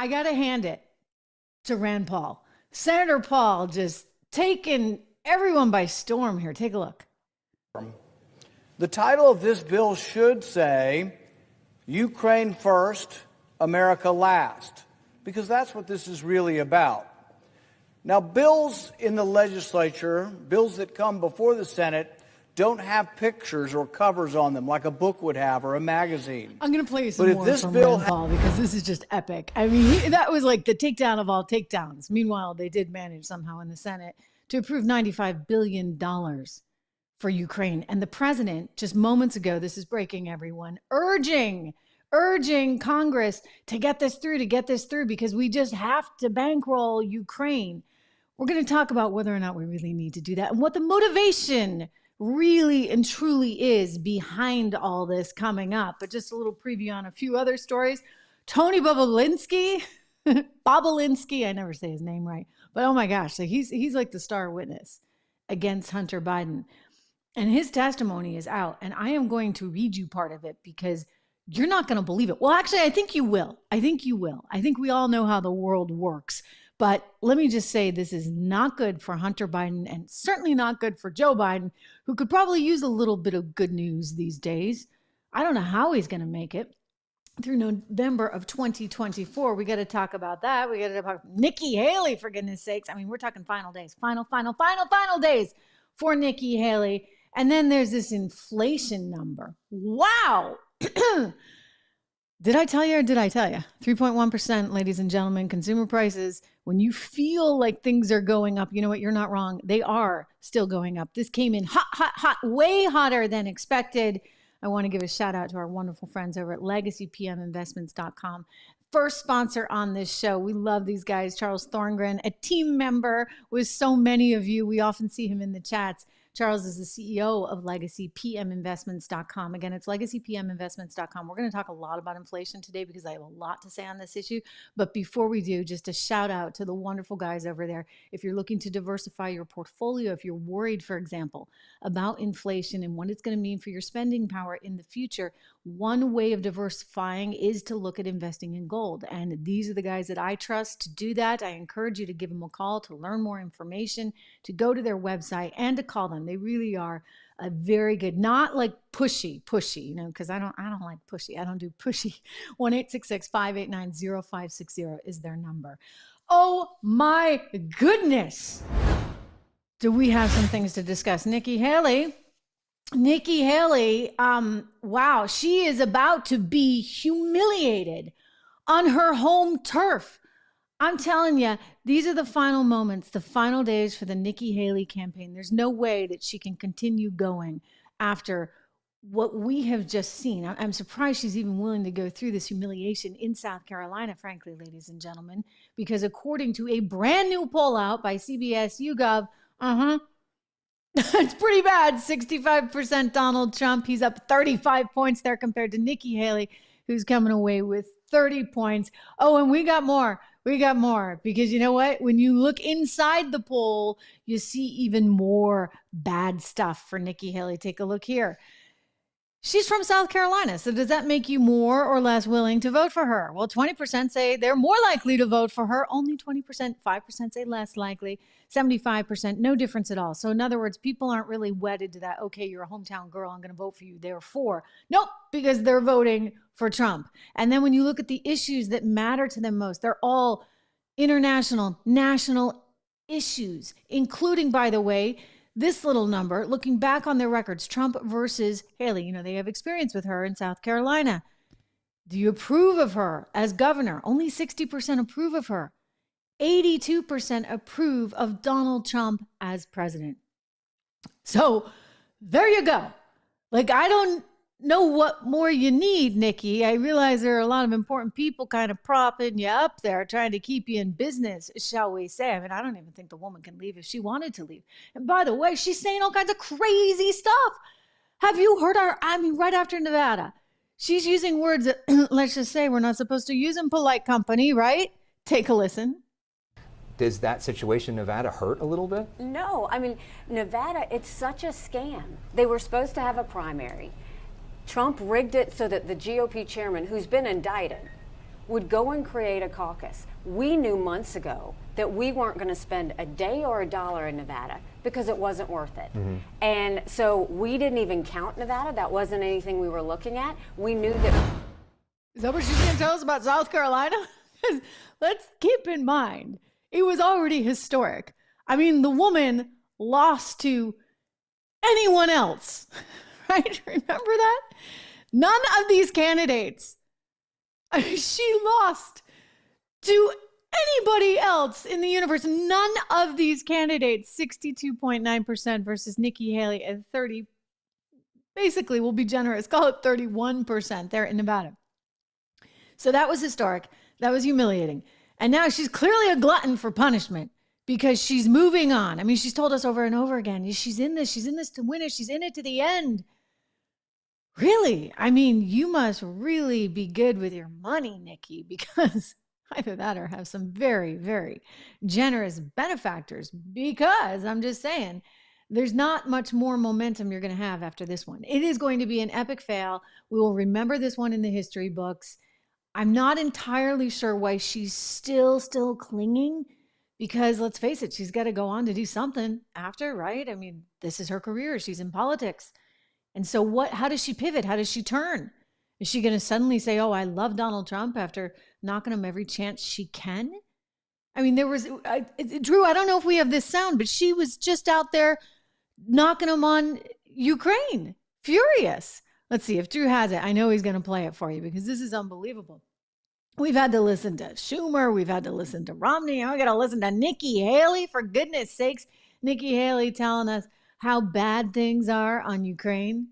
I got to hand it to Rand Paul. Senator Paul just taking everyone by storm here. Take a look. The title of this bill should say, Ukraine first, America last, because that's what this is really about. Now, bills in the legislature, bills that come before the Senate, don't have pictures or covers on them like a book would have or a magazine. I'm going to play you some more from Rand Paul because this is just epic. I mean, that was like the takedown of all takedowns. Meanwhile, they did manage somehow in the Senate to approve $95 billion for Ukraine. And the president, just moments ago, this is breaking everyone, urging Congress to get this through because we just have to bankroll Ukraine. We're going to talk about whether or not we really need to do that and what the motivation really and truly is behind all this coming up. But just a little preview on a few other stories. Tony Bobulinski, I never say his name right, but oh my gosh, so he's like the star witness against Hunter Biden. And his testimony is out, and I am going to read you part of it because you're not going to believe it. Well, actually, I think you will. I think we all know how the world works. But let me just say this is not good for Hunter Biden and certainly not good for Joe Biden, who could probably use a little bit of good news these days. I don't know how he's going to make it through November of 2024. We got to talk about that. We got to talk about Nikki Haley, for goodness sakes. I mean, we're talking final days, final days for Nikki Haley. And then there's this inflation number. Wow. Did I tell you or did I tell you? 3.1%, ladies and gentlemen, consumer prices. When you feel like things are going up, you know what? You're not wrong. They are still going up. This came in hot, way hotter than expected. I want to give a shout out to our wonderful friends over at LegacyPMInvestments.com. First sponsor on this show. We love these guys. Charles Thorngren, a team member with so many of you. We often see him in the chats. Charles is the CEO of LegacyPMInvestments.com. Again, it's LegacyPMInvestments.com. We're going to talk a lot about inflation today because I have a lot to say on this issue. But before we do, just a shout out to the wonderful guys over there. If you're looking to diversify your portfolio, if you're worried, for example, about inflation and what it's going to mean for your spending power in the future, one way of diversifying is to look at investing in gold. And these are the guys that I trust to do that. I encourage you to give them a call to learn more information, to go to their website and to call them. They really are a very good, not like pushy, you know, because I don't like pushy. I don't do pushy. 1-866-589-0560 is their number. Oh my goodness. Do we have some things to discuss? Nikki Haley, wow, she is about to be humiliated on her home turf. I'm telling you, these are the final moments, the final days for the Nikki Haley campaign. There's no way that she can continue going after what we have just seen. I'm surprised she's even willing to go through this humiliation in South Carolina, frankly, ladies and gentlemen, because according to a brand new poll out by CBS YouGov, it's pretty bad. 65% Donald Trump. He's up 35 points there compared to Nikki Haley, who's coming away with 30 points. Oh, and we got more. Because you know what? When you look inside the poll, you see even more bad stuff for Nikki Haley. Take a look here. She's from South Carolina. So does that make you more or less willing to vote for her? Well, 20% say they're more likely to vote for her. Only 20%, 5% say less likely, 75%, no difference at all. So in other words, people aren't really wedded to that. Okay, you're a hometown girl. I'm going to vote for you. Therefore, nope, because they're voting for Trump. And then when you look at the issues that matter to them most, they're all international, national issues, including, by the way, this little number, looking back on their records, Trump versus Haley. You know, they have experience with her in South Carolina. Do you approve of her as governor? Only 60% approve of her. 82% approve of Donald Trump as president. So there you go. Like, I don't know what more you need, Nikki. I realize there are a lot of important people kind of propping you up there, trying to keep you in business, shall we say. I mean, I don't even think the woman can leave if she wanted to leave. And by the way, she's saying all kinds of crazy stuff. Have you heard her? I mean, right after Nevada, she's using words that, let's just say, we're not supposed to use in polite company, right? Take a listen. Does that situation in Nevada hurt a little bit? No, I mean, Nevada, it's such a scam. They were supposed to have a primary. Trump rigged it so that the GOP chairman, who's been indicted, would go and create a caucus. We knew months ago that we weren't going to spend a day or a dollar in Nevada because it wasn't worth it. And so we didn't even count Nevada. That wasn't anything we were looking at. We knew that. Is that what she's going to tell us about South Carolina? Let's keep in mind, it was already historic. I mean, the woman lost to anyone else, right? Remember that? None of these candidates. She lost to anybody else in the universe. None of these candidates, 62.9% versus Nikki Haley at 30, basically, we'll be generous, call it 31% there in Nevada. So that was historic. That was humiliating. And now she's clearly a glutton for punishment because she's moving on. I mean, she's told us over and over again, she's in this to win it. She's in it to the end. Really? I mean, you must really be good with your money, Nikki, because either that or have some very, very generous benefactors, because I'm just saying, there's not much more momentum you're going to have after this one. It is going to be an epic fail. We will remember this one in the history books. I'm not entirely sure why she's still clinging, because let's face it, she's got to go on to do something after, right? I mean, this is her career. She's in politics. And so how does she pivot? How does she turn? Is she going to suddenly say, oh, I love Donald Trump after knocking him every chance she can? I mean, Drew, I don't know if we have this sound, but she was just out there knocking him on Ukraine, furious. Let's see if Drew has it. I know he's going to play it for you because this is unbelievable. We've had to listen to Schumer. We've had to listen to Romney. Now we got to listen to Nikki Haley, for goodness sakes. Nikki Haley telling us how bad things are on Ukraine.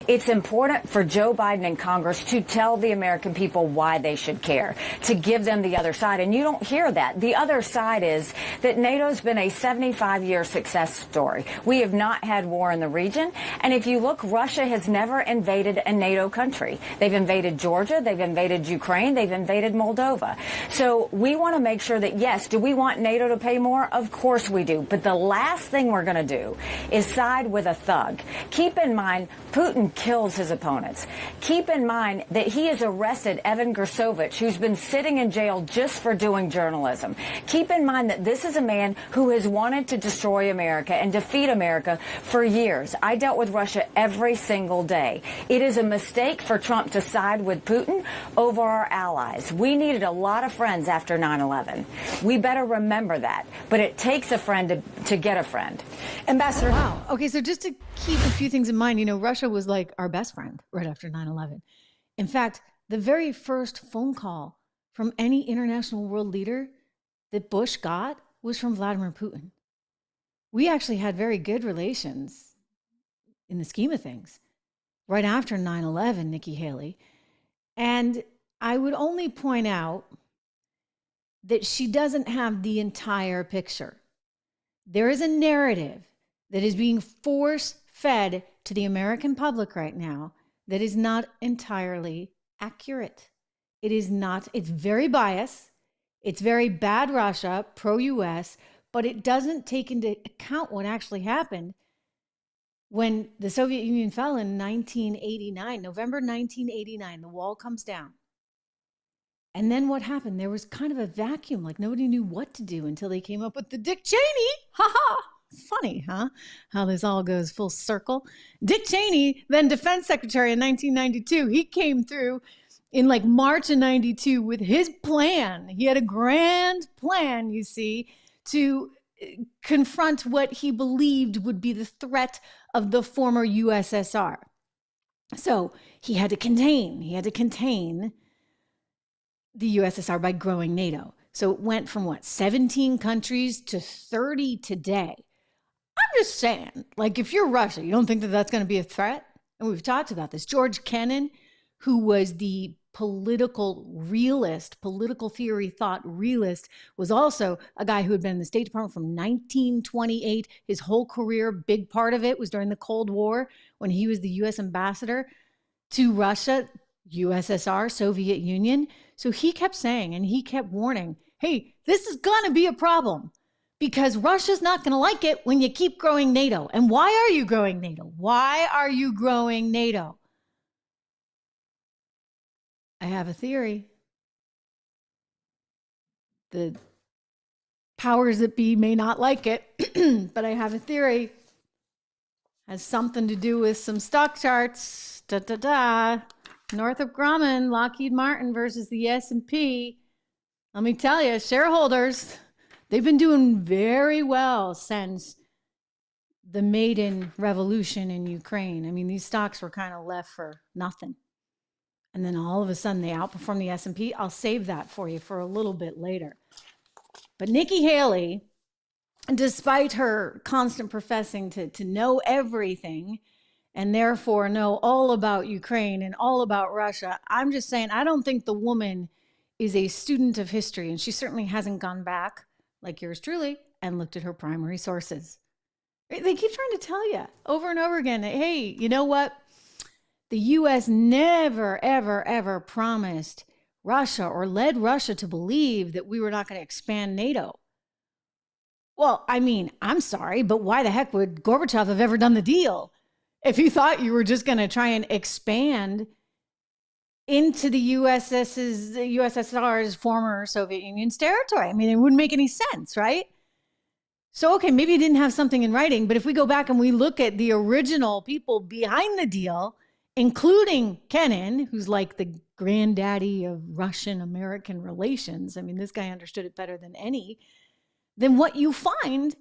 It's important for Joe Biden and Congress to tell the American people why they should care, to give them the other side. And you don't hear that. The other side is that NATO's been a 75-year success story. We have not had war in the region. And if you look, Russia has never invaded a NATO country. They've invaded Georgia. They've invaded Ukraine. They've invaded Moldova. So we want to make sure that, yes, do we want NATO to pay more? Of course we do. But the last thing we're going to do is side with a thug. Keep in mind, Putin kills his opponents. Keep in mind that he has arrested Evan Gersovich, who's been sitting in jail just for doing journalism. Keep in mind that this is a man who has wanted to destroy America and defeat America for years. I dealt with Russia every single day. It is a mistake for Trump to side with Putin over our allies. We needed a lot of friends after 9/11. We better remember that. But it takes a friend to get a friend. Ambassador. Wow. Okay, so just to keep a few things in mind, Russia was like our best friend right after 9/11. In fact, the very first phone call from any international world leader that Bush got was from Vladimir Putin. We actually had very good relations in the scheme of things right after 9/11, Nikki Haley. And I would only point out that she doesn't have the entire picture. There is a narrative that is being force-fed to the American public right now that is not entirely accurate. It is not. It's very biased. It's very bad Russia, pro-US, but it doesn't take into account what actually happened when the Soviet Union fell in 1989, November 1989. The wall comes down. And then what happened? There was kind of a vacuum, like nobody knew what to do until they came up with the Dick Cheney. Ha ha! Funny, huh? How this all goes full circle. Dick Cheney, then defense secretary in 1992, he came through in like March of 92 with his plan. He had a grand plan, you see, to confront what he believed would be the threat of the former USSR. So he had to contain the USSR by growing NATO. So it went from 17 countries to 30 today. I'm just saying, like, if you're Russia, you don't think that that's going to be a threat? And we've talked about this. George Kennan, who was the political theory thought realist, was also a guy who had been in the State Department from 1928. His whole career, big part of it was during the Cold War when he was the U.S. ambassador to Russia, USSR, Soviet Union. So he kept saying, and he kept warning, hey, this is going to be a problem because Russia's not going to like it when you keep growing NATO. And why are you growing NATO? Why are you growing NATO? I have a theory. The powers that be may not like it, but I have a theory. Has something to do with some stock charts. Northrop Grumman, Lockheed Martin versus the S&P. Let me tell you, shareholders, they've been doing very well since the maiden revolution in Ukraine. I mean, these stocks were kind of left for nothing. And then all of a sudden they outperform the S&P. I'll save that for you for a little bit later. But Nikki Haley, despite her constant professing to know everything and therefore know all about Ukraine and all about Russia, I'm just saying, I don't think the woman is a student of history. And she certainly hasn't gone back, like yours truly, and looked at her primary sources. They keep trying to tell you over and over again, hey, you know what? The U.S. never, ever, ever promised Russia or led Russia to believe that we were not going to expand NATO. Well, I mean, I'm sorry, but why the heck would Gorbachev have ever done the deal if you thought you were just going to try and expand into the USSR's former Soviet Union's territory? I mean, it wouldn't make any sense, right? So, okay, maybe you didn't have something in writing, but if we go back and we look at the original people behind the deal, including Kennan, who's like the granddaddy of Russian-American relations, I mean, this guy understood it better than any, then what you find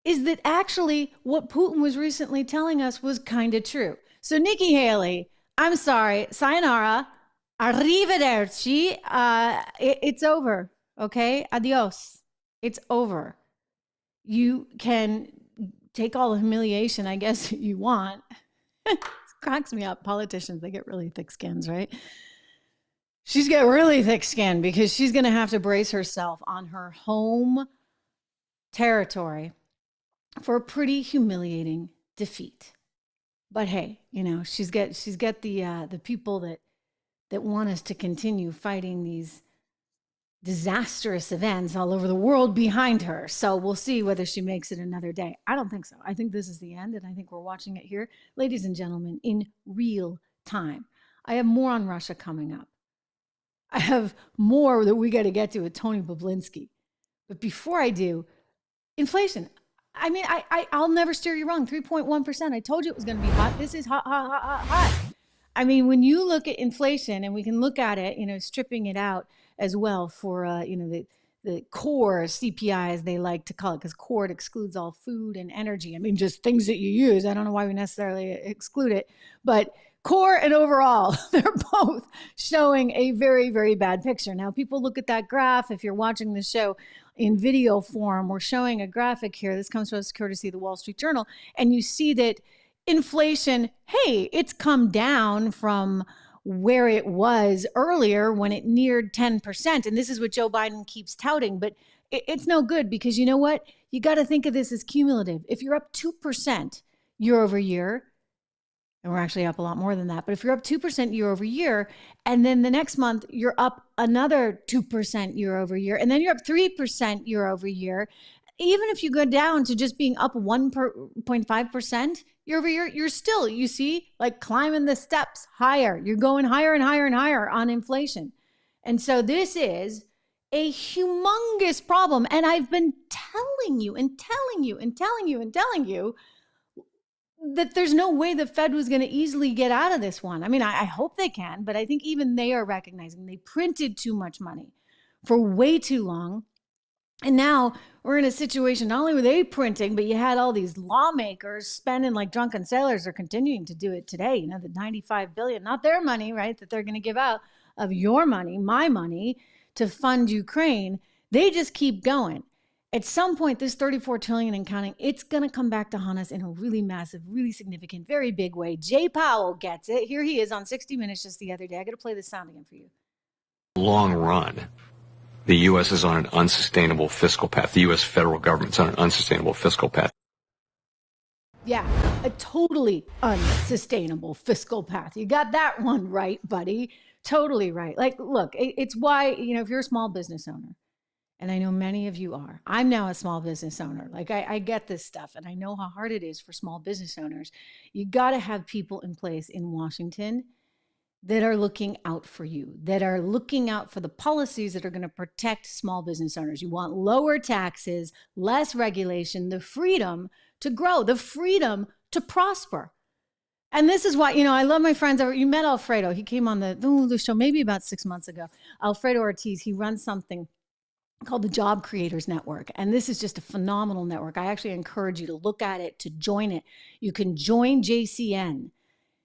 is that actually what Putin was recently telling us was kind of true. So Nikki Haley, I'm sorry, sayonara, arrivederci, it's over, okay? Adios, it's over. You can take all the humiliation, I guess, you want. It cracks me up. Politicians, they get really thick skins, right? She's got really thick skin because she's going to have to brace herself on her home territory for a pretty humiliating defeat. But hey, you know, she's got the people that want us to continue fighting these disastrous events all over the world behind her. So we'll see whether she makes it another day. I don't think so. I think this is the end, and I think we're watching it here, ladies and gentlemen, in real time. I have more on Russia coming up. I have more that we got to get to with Tony Bobulinski. But before I do, inflation. I mean, I'll never steer you wrong. 3.1%. I told you it was going to be hot. This is hot, hot, hot, hot, hot. I mean, when you look at inflation, and we can look at it, you know, stripping it out as well for, you know, the core CPI, as they like to call it, because core excludes all food and energy. I mean, just things that you use. I don't know why we necessarily exclude it, but core and overall, they're both showing a very, very bad picture. Now, people look at that graph. If you're watching the show in video form, we're showing a graphic here. This comes to us courtesy of the Wall Street Journal. And you see that inflation, hey, it's come down from where it was earlier when it neared 10%. And this is what Joe Biden keeps touting. But it's no good because you know what? You got to think of this as cumulative. If you're up 2% year over year, and we're actually up a lot more than that, but if you're up 2% year over year, and then the next month you're up another 2% year over year, and then you're up 3% year over year, even if you go down to just being up 1.5% year over year, you're still, you see, like climbing the steps higher. You're going higher and higher and higher on inflation. And so this is a humongous problem. And I've been telling you and telling you and telling you and telling you that there's no way the Fed was going to easily get out of this one. I mean, I hope they can, but I think even they are recognizing they printed too much money for way too long. And now we're in a situation, not only were they printing, but you had all these lawmakers spending like drunken sailors. Are continuing to do it today. You know, the $95 billion, not their money, right, that they're going to give out of your money, my money, to fund Ukraine. They just keep going. At some point, this $34 trillion and counting, it's going to come back to haunt us in a really massive, really significant, very big way. Jay Powell gets it. Here he is on 60 Minutes just the other day. I got to play this sound again for you. Long run, the U.S. is on an unsustainable fiscal path. The U.S. federal government's on an unsustainable fiscal path. Yeah, a totally unsustainable fiscal path. You got that one right, buddy. Totally right. Like, look, it's why, you know, if you're a small business owner, and I know many of you are. I'm now a small business owner. Like I get this stuff and I know how hard it is for small business owners. You got to have people in place in Washington that are looking out for you, that are looking out for the policies that are going to protect small business owners. You want lower taxes, less regulation, the freedom to grow, the freedom to prosper. And this is why, I love my friends. You met Alfredo. He came on the show maybe about 6 months ago. Alfredo Ortiz, he runs something called the Job Creators Network. And this is just a phenomenal network. I actually encourage you to look at it, to join it. You can join JCN.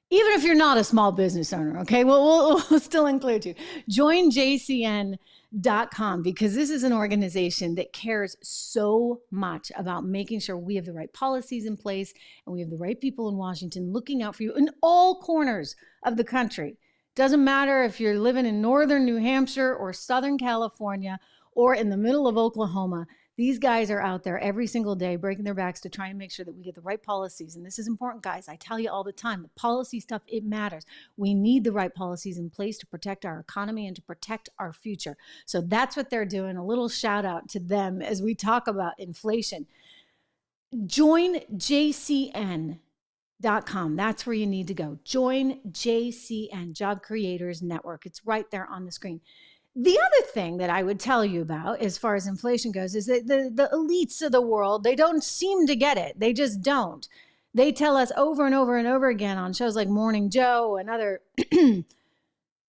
Even if you're not a small business owner, okay? We'll still include you. Join JCN.com, because this is an organization that cares so much about making sure we have the right policies in place and we have the right people in Washington looking out for you in all corners of the country. Doesn't matter if you're living in northern New Hampshire or Southern California or in the middle of Oklahoma. These guys are out there every single day breaking their backs to try and make sure that we get the right policies. And this is important, guys. I tell you all the time, the policy stuff, it matters. We need the right policies in place to protect our economy and to protect our future. So that's what they're doing. A little shout out to them as we talk about inflation. Join JCN.com. That's where you need to go. Join JCN, Job Creators Network. It's right there on the screen. The other thing that I would tell you about as far as inflation goes is that the elites of the world, they don't seem to get it. They just don't. They tell us over and over and over again on shows like Morning Joe and other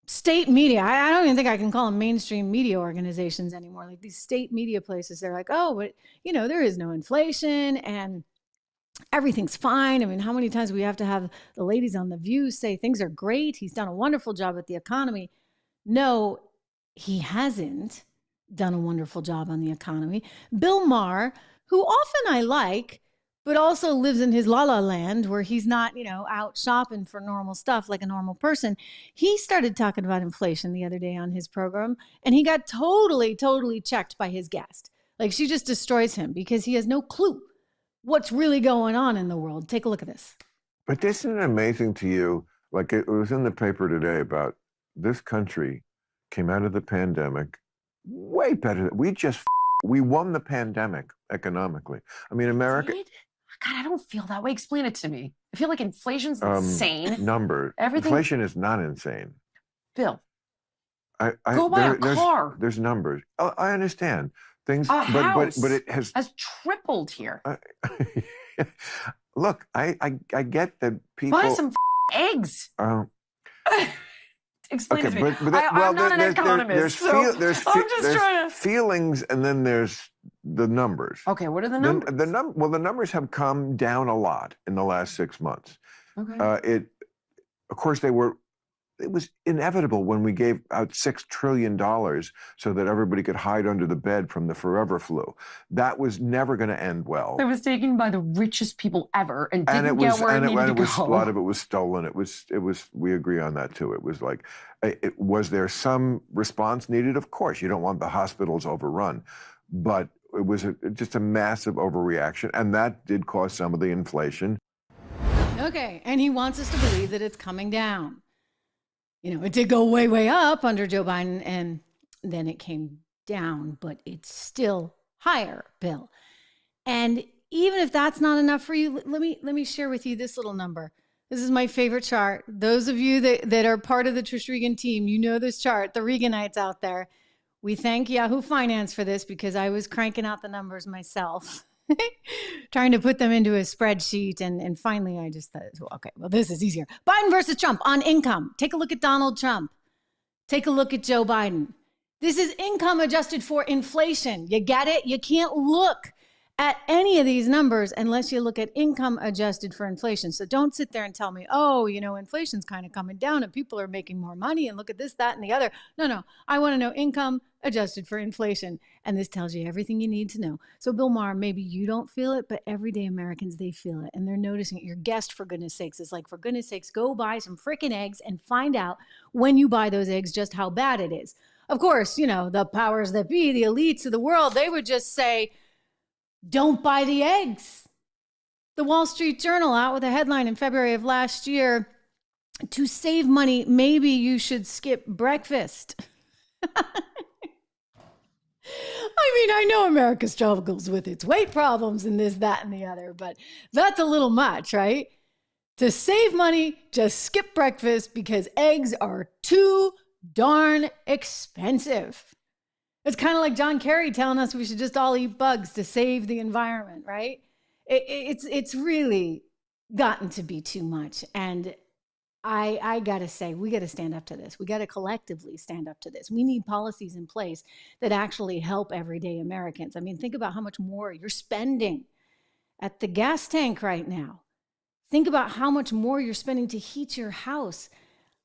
state media. I don't even think I can call them mainstream media organizations anymore. Like these state media places, they're like, oh, but there is no inflation and everything's fine. I mean, how many times we have to have the ladies on The View say things are great. He's done a wonderful job with the economy. No, he hasn't done a wonderful job on the economy. Bill Maher, who often I like, but also lives in his la-la land where he's not, out shopping for normal stuff like a normal person. He started talking about inflation the other day on his program, and he got totally checked by his guest. Like, she just destroys him because he has no clue what's really going on in the world. Take a look at this. But isn't it amazing to you? Like, it was in the paper today about this country came out of the pandemic way better. We won the pandemic economically. I mean, America. God, I don't feel that way. Explain it to me. I feel like inflation's insane. Inflation is not insane. Bill, go buy a car. There's numbers. Oh, I understand things, but it has tripled here. Look, I get that people buy some eggs. Explain it to me. I'm not an economist, there's feelings, and then there's the numbers. Okay, what are the numbers? The numbers have come down a lot in the last 6 months. Okay. Of course, it was inevitable when we gave out $6 trillion so that everybody could hide under the bed from the forever flu. That was never going to end well. It was taken by the richest people ever and didn't get where it needed to go. A lot of it was stolen. It was. We agree on that too. It was like, was there some response needed? Of course, you don't want the hospitals overrun, but it was just a massive overreaction, and that did cause some of the inflation. Okay, and he wants us to believe that it's coming down. It did go way, way up under Joe Biden, and then it came down, but it's still higher, Bill. And even if that's not enough for you, let me share with you this little number. This is my favorite chart. Those of you that are part of the Trish Regan team, you know this chart, the Reganites out there. We thank Yahoo Finance for this because I was cranking out the numbers myself. Trying to put them into a spreadsheet. And finally, I just thought, okay, well, this is easier. Biden versus Trump on income. Take a look at Donald Trump. Take a look at Joe Biden. This is income adjusted for inflation. You get it? You can't look at any of these numbers unless you look at income adjusted for inflation. So don't sit there and tell me, inflation's kind of coming down and people are making more money and look at this, that, and the other. No. I want to know income adjusted for inflation. And this tells you everything you need to know. So Bill Maher, maybe you don't feel it, but everyday Americans, they feel it. And they're noticing it. Your guest, for goodness sakes, is like, for goodness sakes, go buy some freaking eggs and find out when you buy those eggs just how bad it is. Of course, the powers that be, the elites of the world, they would just say, don't buy the eggs. The Wall Street Journal out with a headline in February of last year, to save money, maybe you should skip breakfast. I know America struggles with its weight problems and this, that, and the other, but that's a little much, right? To save money, just skip breakfast because eggs are too darn expensive. It's kind of like John Kerry telling us we should just all eat bugs to save the environment, right? It's really gotten to be too much. And I got to say, we got to stand up to this. We got to collectively stand up to this. We need policies in place that actually help everyday Americans. I mean, think about how much more you're spending at the gas tank right now. Think about how much more you're spending to heat your house.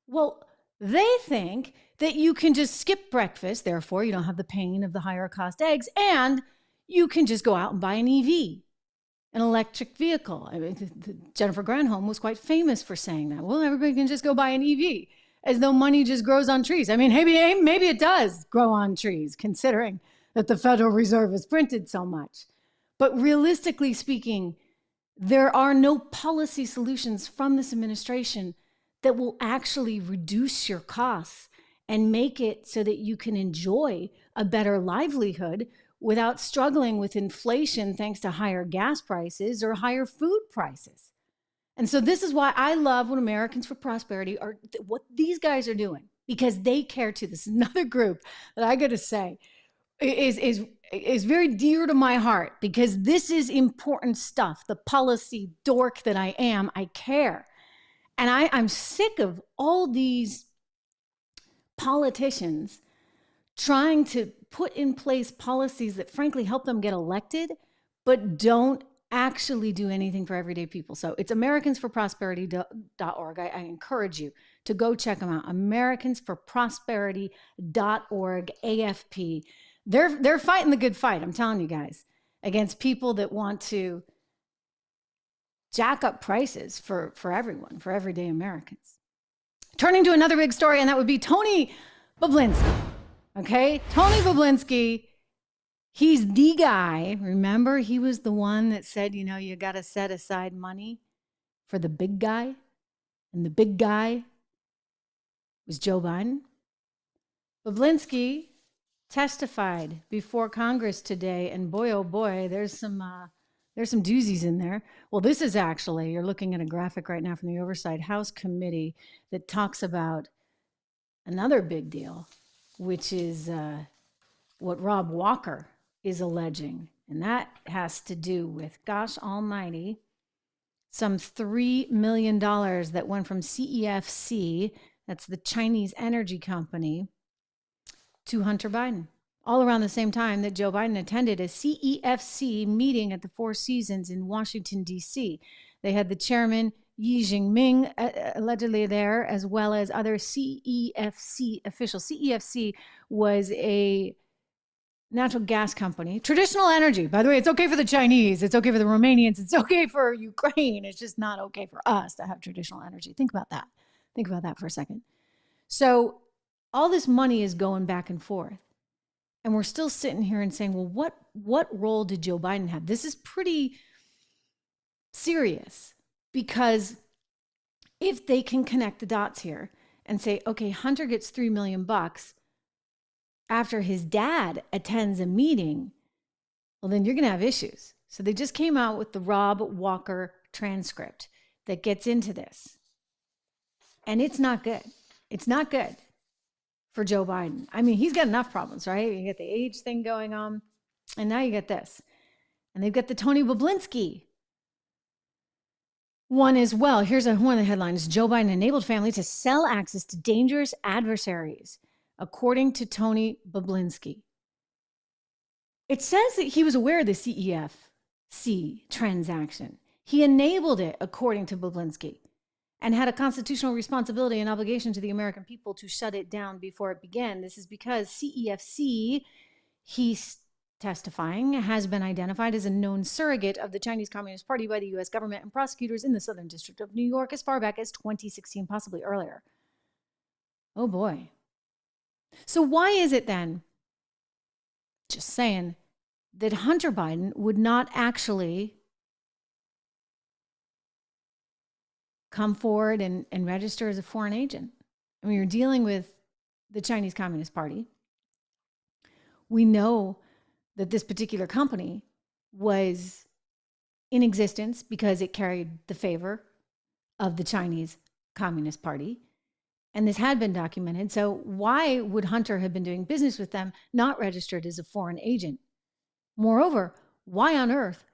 Well, they think that you can just skip breakfast, therefore you don't have the pain of the higher cost eggs, and you can just go out and buy an EV, an electric vehicle. I mean, Jennifer Granholm was quite famous for saying that. Well, everybody can just go buy an EV, as though money just grows on trees. I mean, maybe it does grow on trees, considering that the Federal Reserve has printed so much. But realistically speaking, there are no policy solutions from this administration that will actually reduce your costs and make it so that you can enjoy a better livelihood without struggling with inflation thanks to higher gas prices or higher food prices. And so this is why I love what Americans for Prosperity are, what these guys are doing, because they care too. This is another group that I got to say is very dear to my heart, because this is important stuff. The policy dork that I am, I care. And I'm sick of all these politicians trying to put in place policies that frankly help them get elected, but don't actually do anything for everyday people. So it's americansforprosperity.org. I encourage you to go check them out. americansforprosperity.org, AFP. They're fighting the good fight, I'm telling you guys, against people that want to jack up prices for everyone, for everyday Americans. Turning to another big story, and that would be Tony Bobulinski. Okay, Tony Bobulinski, he's the guy. Remember, he was the one that said, you know, you got to set aside money for the big guy. And the big guy was Joe Biden. Bobulinski testified before Congress today, and boy, oh boy, there's some doozies in there. Well, this is actually, you're looking at a graphic right now from the Oversight House Committee that talks about another big deal, which is what Rob Walker is alleging. And that has to do with, gosh almighty, some $3 million that went from CEFC, that's the Chinese energy company, to Hunter Biden, all around the same time that Joe Biden attended a CEFC meeting at the Four Seasons in Washington, D.C. They had the chairman, Yi Jinping, allegedly there, as well as other CEFC officials. CEFC was a natural gas company, traditional energy. By the way, it's okay for the Chinese, it's okay for the Romanians, it's okay for Ukraine. It's just not okay for us to have traditional energy. Think about that. Think about that for a second. So all this money is going back and forth. And we're still sitting here and saying, well, what role did Joe Biden have? This is pretty serious, because if they can connect the dots here and say, okay, Hunter gets $3 million after his dad attends a meeting, well, then you're going to have issues. So they just came out with the Rob Walker transcript that gets into this. And it's not good. It's not good for Joe Biden. I mean, he's got enough problems, right? You get the age thing going on, and now you get this. And they've got the Tony Bobulinski one as well. Here's one of the headlines. Joe Biden enabled family to sell access to dangerous adversaries, according to Tony Bobulinski. It says that he was aware of the CEFC transaction. He enabled it, according to Bobulinski, and had a constitutional responsibility and obligation to the American people to shut it down before it began. This is because CEFC, he's testifying, has been identified as a known surrogate of the Chinese Communist Party by the U.S. government and prosecutors in the Southern District of New York as far back as 2016, possibly earlier. Oh boy. So why is it then, just saying, that Hunter Biden would not actually come forward and register as a foreign agent? I mean, you're dealing with the Chinese Communist Party. We know that this particular company was in existence because it carried the favor of the Chinese Communist Party. And this had been documented. So why would Hunter have been doing business with them, not registered as a foreign agent? Moreover, why on earth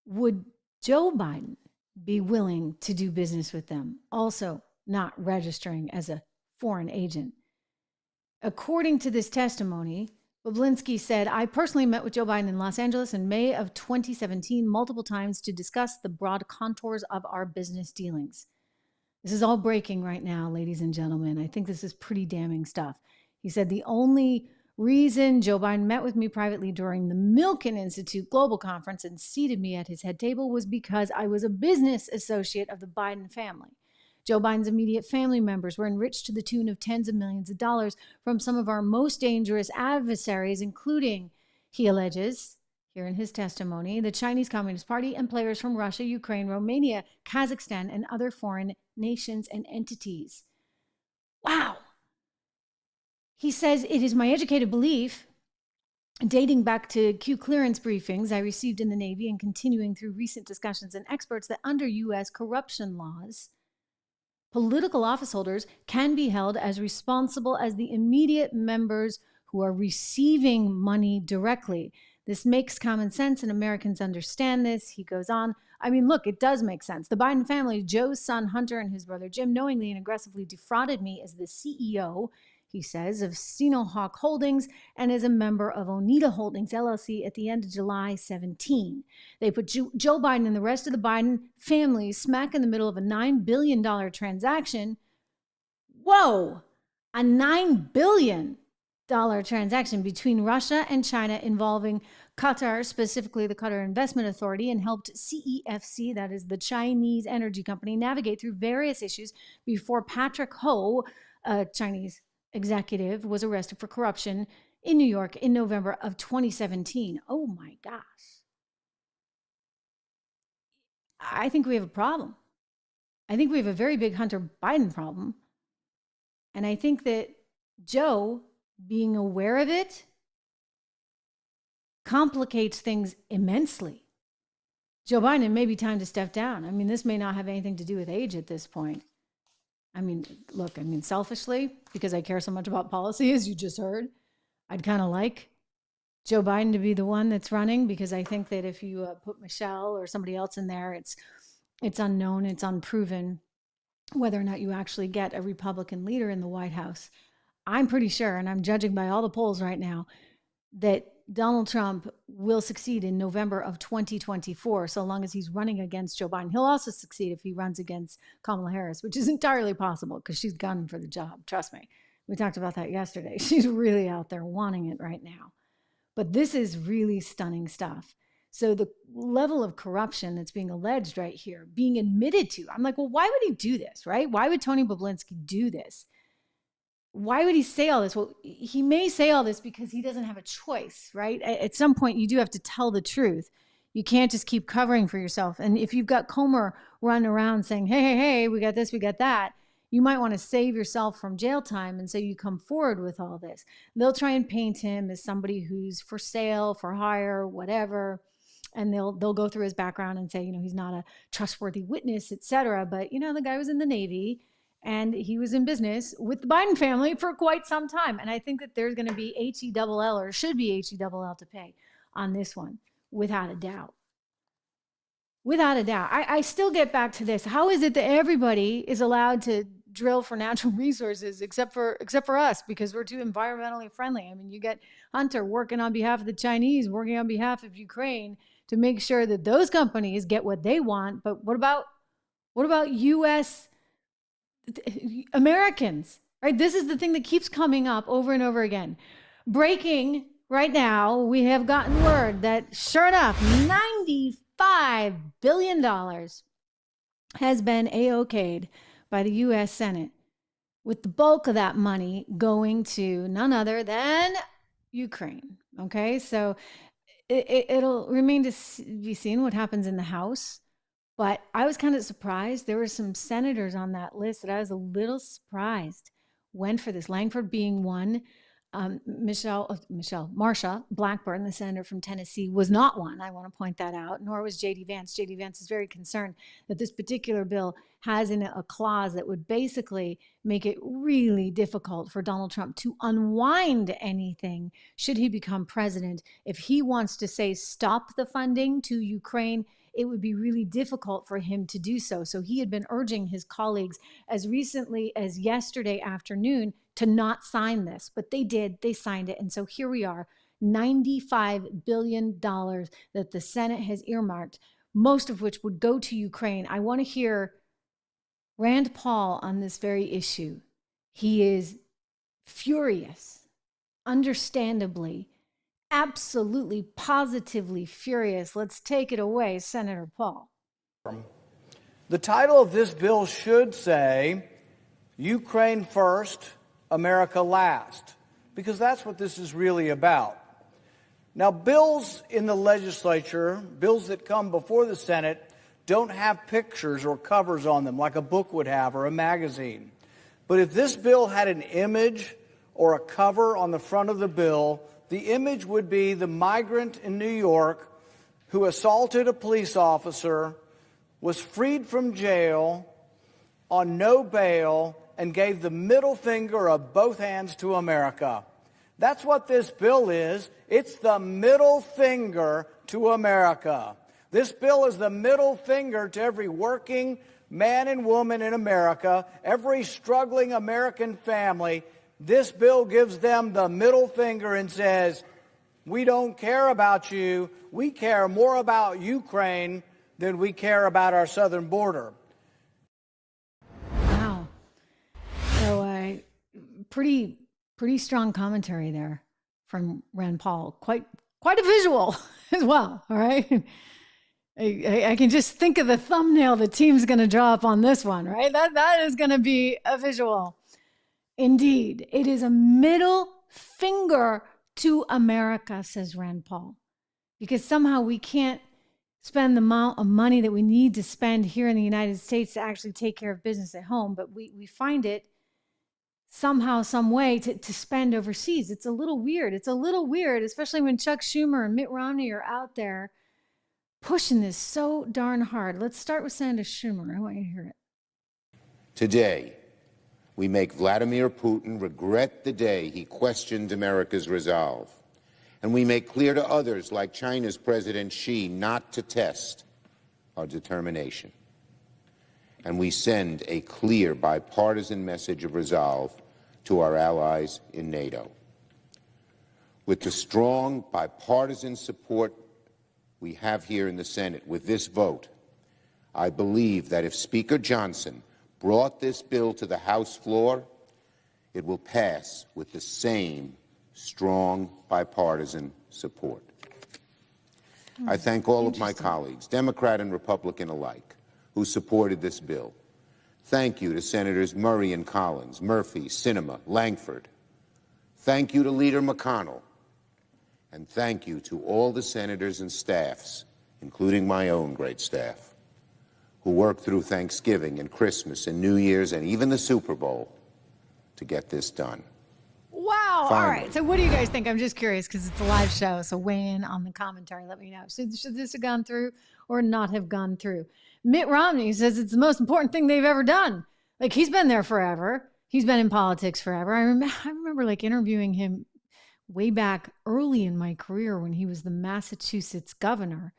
would Joe Biden be willing to do business with them, also not registering as a foreign agent? According to this testimony, Bobulinski said, I personally met with Joe Biden in Los Angeles in May of 2017 multiple times to discuss the broad contours of our business dealings. This is all breaking right now, ladies and gentlemen. I think this is pretty damning stuff. He said the only reason Joe Biden met with me privately during the Milken Institute Global Conference and seated me at his head table was because I was a business associate of the Biden family. Joe Biden's immediate family members were enriched to the tune of tens of millions of dollars from some of our most dangerous adversaries, including, he alleges, here in his testimony, the Chinese Communist Party and players from Russia, Ukraine, Romania, Kazakhstan, and other foreign nations and entities. Wow. He says, it is my educated belief, dating back to Q clearance briefings I received in the Navy and continuing through recent discussions and experts, that under U.S. corruption laws, political office holders can be held as responsible as the immediate members who are receiving money directly. This makes common sense and Americans understand this. He goes on. I mean, look, it does make sense. The Biden family, Joe's son Hunter and his brother Jim, knowingly and aggressively defrauded me as the CEO, he says, of Sinohawk Holdings and as a member of Oneida Holdings, LLC, at the end of July 17. They put Joe Biden and the rest of the Biden family smack in the middle of a $9 billion transaction. Whoa, a $9 billion transaction between Russia and China involving Qatar, specifically the Qatar Investment Authority, and helped CEFC, that is the Chinese energy company, navigate through various issues before Patrick Ho, a Chinese executive, was arrested for corruption in New York in November of 2017. Oh my gosh. I think we have a problem. I think we have a very big Hunter Biden problem. And I think that Joe, being aware of it, complicates things immensely. Joe Biden, it may be time to step down. I mean, this may not have anything to do with age at this point. I mean, look, selfishly, because I care so much about policy, as you just heard, I'd kind of like Joe Biden to be the one that's running, because I think that if you put Michelle or somebody else in there, it's unknown, it's unproven whether or not you actually get a Republican leader in the White House. I'm pretty sure, and I'm judging by all the polls right now, that Donald Trump will succeed in November of 2024, so long as he's running against Joe Biden. He'll also succeed if he runs against Kamala Harris, which is entirely possible because she's gunning for the job. Trust me. We talked about that yesterday. She's really out there wanting it right now. But this is really stunning stuff. So the level of corruption that's being alleged right here, being admitted to, I'm like, well, why would he do this, right? Why would Tony Bobulinski do this? Why would he say all this? Well, he may say all this because he doesn't have a choice, right? At some point, you do have to tell the truth. You can't just keep covering for yourself. And if you've got Comer running around saying, hey, we got this, we got that, you might want to save yourself from jail time. And so you come forward with all this. They'll try and paint him as somebody who's for sale, for hire, whatever. And they'll go through his background and say, he's not a trustworthy witness, et cetera. But, the guy was in the Navy. And he was in business with the Biden family for quite some time. And I think that there's going to be HELL, or should be HELL, to pay on this one, without a doubt. Without a doubt. I still get back to this. How is it that everybody is allowed to drill for natural resources except for us, because we're too environmentally friendly? I mean, you get Hunter working on behalf of the Chinese, working on behalf of Ukraine to make sure that those companies get what they want. But what about U.S. Americans, right? This is the thing that keeps coming up over and over again. Breaking right now, we have gotten word that, sure enough, $95 billion has been A-okayed by the U.S. Senate, with the bulk of that money going to none other than Ukraine. Okay, so it'll remain to be seen what happens in the House. But I was kind of surprised. There were some senators on that list that I was a little surprised went for this. Langford being one. Marsha Blackburn, the senator from Tennessee, was not one. I want to point that out, nor was J.D. Vance. J.D. Vance is very concerned that this particular bill has in it a clause that would basically make it really difficult for Donald Trump to unwind anything should he become president. If he wants to say stop the funding to Ukraine, it would be really difficult for him to do so. So he had been urging his colleagues as recently as yesterday afternoon to not sign this, but they did. They signed it. And so here we are, $95 billion that the Senate has earmarked, most of which would go to Ukraine. I want to hear Rand Paul on this very issue. He is furious, understandably, absolutely, positively furious. Let's take it away, Senator Paul. The title of this bill should say, Ukraine first, America last, because that's what this is really about. Now, bills in the legislature, bills that come before the Senate, don't have pictures or covers on them like a book would have or a magazine. But if this bill had an image or a cover on the front of the bill, the image would be the migrant in New York who assaulted a police officer, was freed from jail on no bail, and gave the middle finger of both hands to America. That's what this bill is. It's the middle finger to America. This bill is the middle finger to every working man and woman in America, every struggling American family. This bill gives them the middle finger and says, we don't care about you. We care more about Ukraine than we care about our southern border. Wow. So pretty strong commentary there from Rand Paul. Quite a visual as well. All right. I can just think of the thumbnail the team's going to draw up on this one, right? That is going to be a visual. Indeed, it is a middle finger to America, says Rand Paul, because somehow we can't spend the amount of money that we need to spend here in the United States to actually take care of business at home, but we find it somehow, some way to spend overseas. It's a little weird. It's a little weird, especially when Chuck Schumer and Mitt Romney are out there pushing this so darn hard. Let's start with Senator Schumer. I want you to hear it. Today, we make Vladimir Putin regret the day he questioned America's resolve. And we make clear to others, like China's President Xi, not to test our determination. And we send a clear bipartisan message of resolve to our allies in NATO. With the strong bipartisan support we have here in the Senate with this vote, I believe that if Speaker Johnson brought this bill to the House floor, it will pass with the same strong bipartisan support. I thank all of my colleagues, Democrat and Republican alike, who supported this bill. Thank you to Senators Murray and Collins, Murphy, Sinema, Langford. Thank you to Leader McConnell. And thank you to all the senators and staffs, including my own great staff, who worked through Thanksgiving and Christmas and New Year's and even the Super Bowl to get this done. Wow. Finally. All right. So what do you guys think? I'm just curious because it's a live show. So weigh in on the commentary. Let me know. Should this have gone through or not have gone through? Mitt Romney says it's the most important thing they've ever done. Like, he's been there forever. He's been in politics forever. I remember like interviewing him way back early in my career when he was the Massachusetts governor.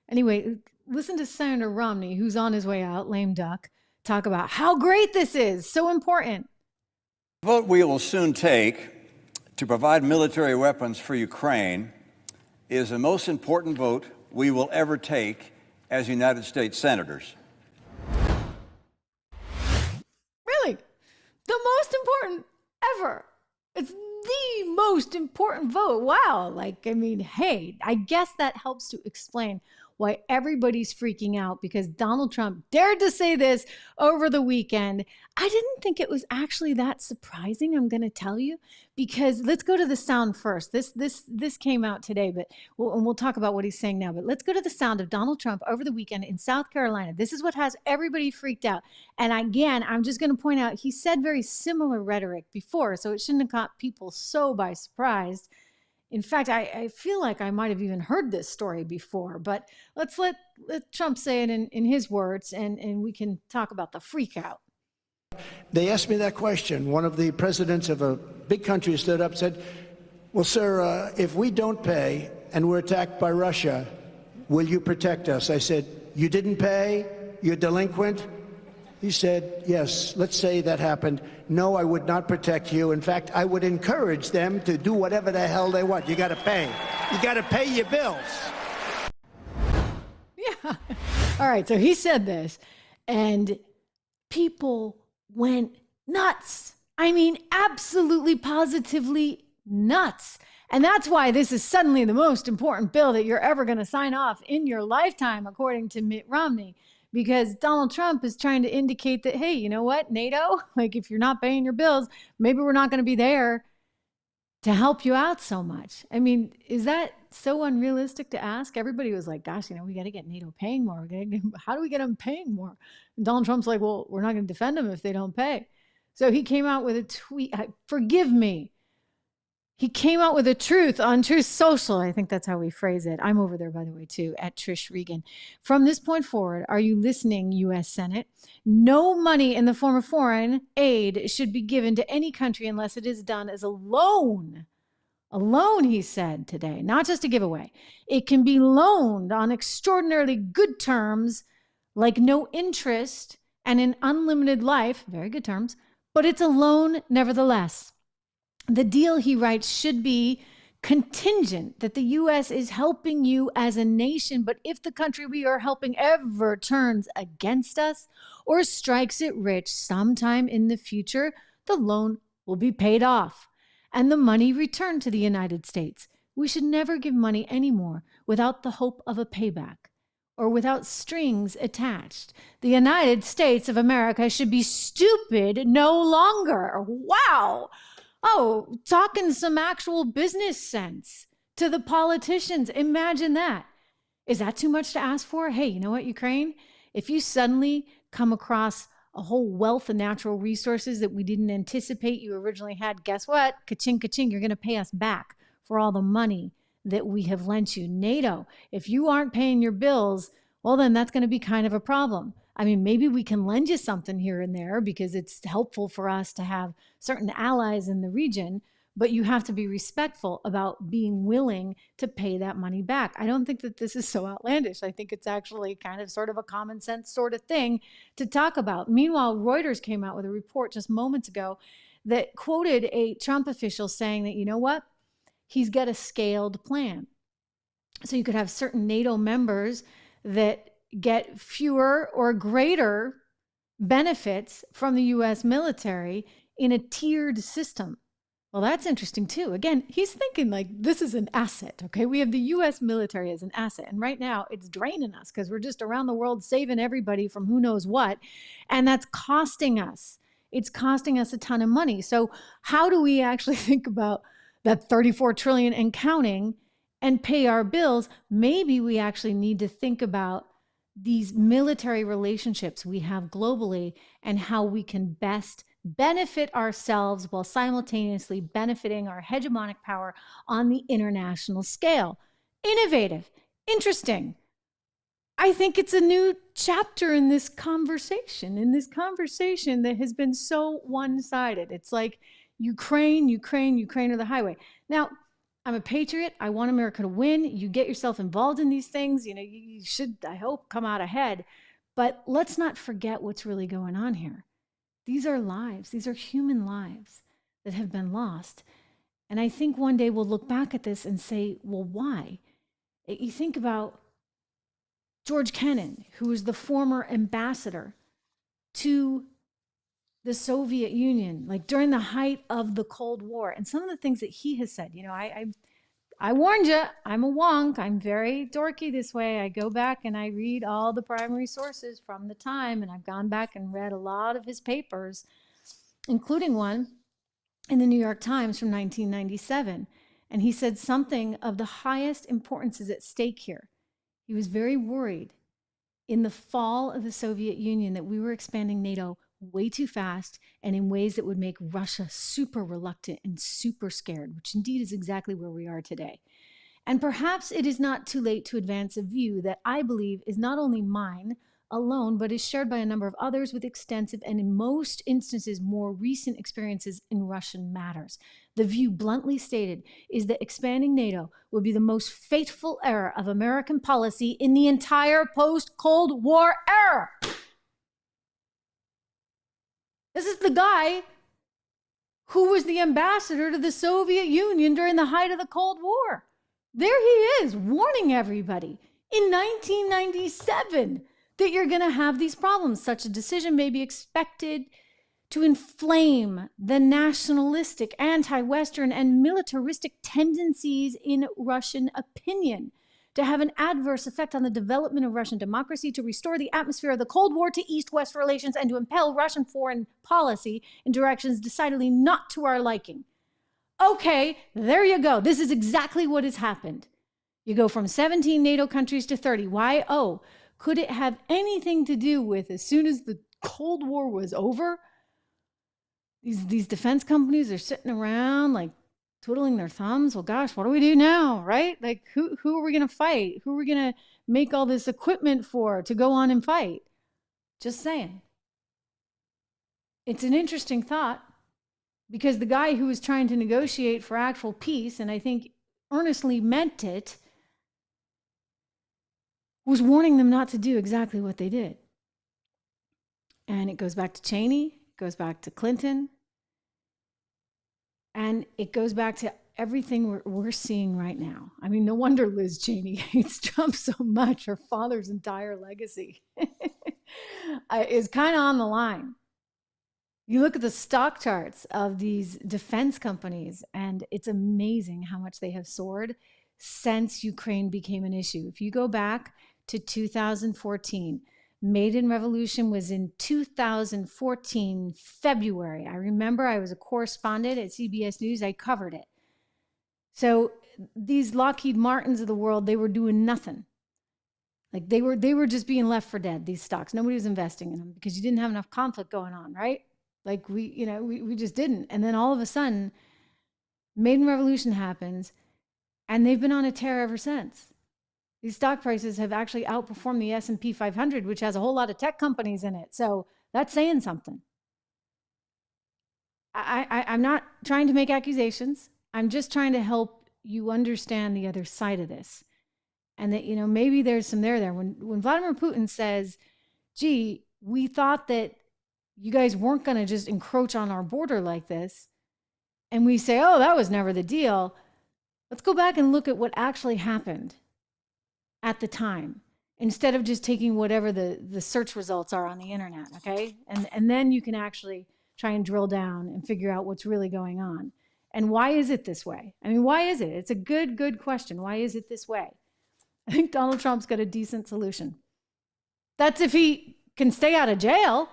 Anyway, listen to Senator Romney, who's on his way out, lame duck, talk about how great this is. So important. The vote we will soon take to provide military weapons for Ukraine is the most important vote we will ever take as United States senators. Really? The most important ever. It's the most important vote. Wow. Like, I mean, hey, I guess that helps to explain why everybody's freaking out, because Donald Trump dared to say this over the weekend. I didn't think it was actually that surprising, I'm going to tell you, because let's go to the sound first. This came out today, but we'll talk about what he's saying now. But let's go to the sound of Donald Trump over the weekend in South Carolina. This is what has everybody freaked out. And again, I'm just going to point out, he said very similar rhetoric before, so it shouldn't have caught people so by surprise. In fact, I feel like I might have even heard this story before, but let's let Trump say it in his words, and we can talk about the freak out. They asked me that question. One of the presidents of a big country stood up and said, well, sir, if we don't pay and we're attacked by Russia, will you protect us? I said, you didn't pay? You're delinquent? He said, yes, let's say that happened. No, I would not protect you. In fact, I would encourage them to do whatever the hell they want. You got to pay. You got to pay your bills. Yeah. All right. So he said this, and people went nuts. I mean, absolutely, positively nuts. And that's why this is suddenly the most important bill that you're ever going to sign off in your lifetime, according to Mitt Romney. Because Donald Trump is trying to indicate that, hey, you know what, NATO, like if you're not paying your bills, maybe we're not going to be there to help you out so much. I mean, is that so unrealistic to ask? Everybody was like, gosh, we got to get NATO paying more. How do we get them paying more? And Donald Trump's like, well, we're not going to defend them if they don't pay. So he came out with a tweet. Forgive me. He came out with a truth on Truth Social. I think that's how we phrase it. I'm over there, by the way, too, at Trish Regan. From this point forward, are you listening, U.S. Senate? No money in the form of foreign aid should be given to any country unless it is done as a loan. A loan, he said today, not just a giveaway. It can be loaned on extraordinarily good terms, like no interest and an unlimited life, very good terms, but it's a loan nevertheless. The deal, he writes, should be contingent that the U.S. is helping you as a nation, but if the country we are helping ever turns against us or strikes it rich sometime in the future, the loan will be paid off and the money returned to the United States. We should never give money anymore without the hope of a payback or without strings attached. The United States of America should be stupid no longer. Wow. Oh, talking some actual business sense to the politicians. Imagine that. Is that too much to ask for? Hey, you know what, Ukraine? If you suddenly come across a whole wealth of natural resources that we didn't anticipate you originally had, guess what? Ka-ching, ka-ching, you're going to pay us back for all the money that we have lent you. NATO, if you aren't paying your bills, well, then that's going to be kind of a problem. I mean, maybe we can lend you something here and there because it's helpful for us to have certain allies in the region, but you have to be respectful about being willing to pay that money back. I don't think that this is so outlandish. I think it's actually kind of sort of a common sense sort of thing to talk about. Meanwhile, Reuters came out with a report just moments ago that quoted a Trump official saying that, you know what, he's got a scaled plan. So you could have certain NATO members that get fewer or greater benefits from the U.S. military in a tiered system. Well, that's interesting too. Again, he's thinking like this is an asset, okay? We have the U.S. military as an asset, and right now it's draining us because we're just around the world saving everybody from who knows what, and that's costing us. It's costing us a ton of money. So how do we actually think about that $34 trillion and counting and pay our bills? Maybe we actually need to think about these military relationships we have globally and how we can best benefit ourselves while simultaneously benefiting our hegemonic power on the international scale. Innovative, interesting. I think it's a new chapter in this conversation that has been so one-sided. It's like Ukraine or the highway. Now, I'm a patriot. I want America to win. You get yourself involved in these things. You should, I hope, come out ahead. But let's not forget what's really going on here. These are lives. These are human lives that have been lost. And I think one day we'll look back at this and say, well, why? You think about George Kennan, who was the former ambassador to the Soviet Union, like during the height of the Cold War, and some of the things that he has said. I warned you, I'm a wonk. I'm very dorky this way. I go back and I read all the primary sources from the time, and I've gone back and read a lot of his papers, including one in the New York Times from 1997. And he said something of the highest importance is at stake here. He was very worried in the fall of the Soviet Union that we were expanding NATO way too fast and in ways that would make Russia super reluctant and super scared, which indeed is exactly where we are today. And perhaps it is not too late to advance a view that I believe is not only mine alone, but is shared by a number of others with extensive and in most instances more recent experiences in Russian matters. The view bluntly stated is that expanding NATO would be the most fateful error of American policy in the entire post-Cold War era. This is the guy who was the ambassador to the Soviet Union during the height of the Cold War. There he is, warning everybody in 1997 that you're going to have these problems. Such a decision may be expected to inflame the nationalistic, anti-Western, and militaristic tendencies in Russian opinion, to have an adverse effect on the development of Russian democracy, to restore the atmosphere of the Cold War to East-West relations, and to impel Russian foreign policy in directions decidedly not to our liking. Okay, there you go. This is exactly what has happened. You go from 17 NATO countries to 30. Why? Oh, could it have anything to do with, as soon as the Cold War was over, these defense companies are sitting around like twiddling their thumbs? Well, gosh, what do we do now, right? Like, who are we going to fight? Who are we going to make all this equipment for to go on and fight? Just saying. It's an interesting thought, because the guy who was trying to negotiate for actual peace, and I think earnestly meant it, was warning them not to do exactly what they did. And it goes back to Cheney, it goes back to Clinton, and it goes back to everything we're seeing right now. I mean, no wonder Liz Cheney hates Trump so much. Her father's entire legacy is kind of on the line. You look at the stock charts of these defense companies, and it's amazing how much they have soared since Ukraine became an issue. If you go back to 2014, Maiden Revolution was in 2014, February. I remember I was a correspondent at CBS News. I covered it. So these Lockheed Martins of the world, they were doing nothing. Like they were just being left for dead, these stocks. Nobody was investing in them because you didn't have enough conflict going on, right? Like we just didn't. And then all of a sudden, Maiden Revolution happens, and they've been on a tear ever since. These stock prices have actually outperformed the S&P 500, which has a whole lot of tech companies in it. So that's saying something. I'm not trying to make accusations. I'm just trying to help you understand the other side of this. And that, maybe there's some there. When Vladimir Putin says, gee, we thought that you guys weren't going to just encroach on our border like this, and we say, oh, that was never the deal. Let's go back and look at what actually happened at the time, instead of just taking whatever the search results are on the internet, okay? And then you can actually try and drill down and figure out what's really going on. And why is it this way? I mean, why is it? It's a good question. Why is it this way? I think Donald Trump's got a decent solution. That's if he can stay out of jail,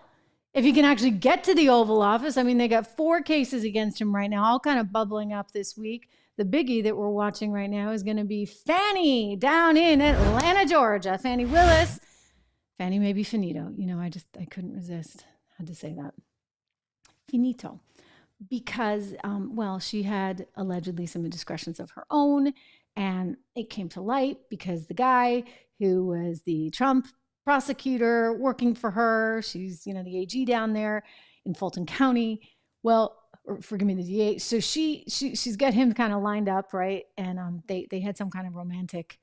if he can actually get to the Oval Office. I mean, they got 4 cases against him right now, all kind of bubbling up this week. The biggie that we're watching right now is going to be Fannie down in Atlanta, Georgia. Fannie Willis. Fannie may be finito. I couldn't resist. Had to say that. Finito. Because, she had allegedly some indiscretions of her own, and it came to light because the guy who was the Trump prosecutor working for her, she's, the AG down there in Fulton County. Well, or forgive me, the DA. So she's got him kind of lined up, right? And they had some kind of romantic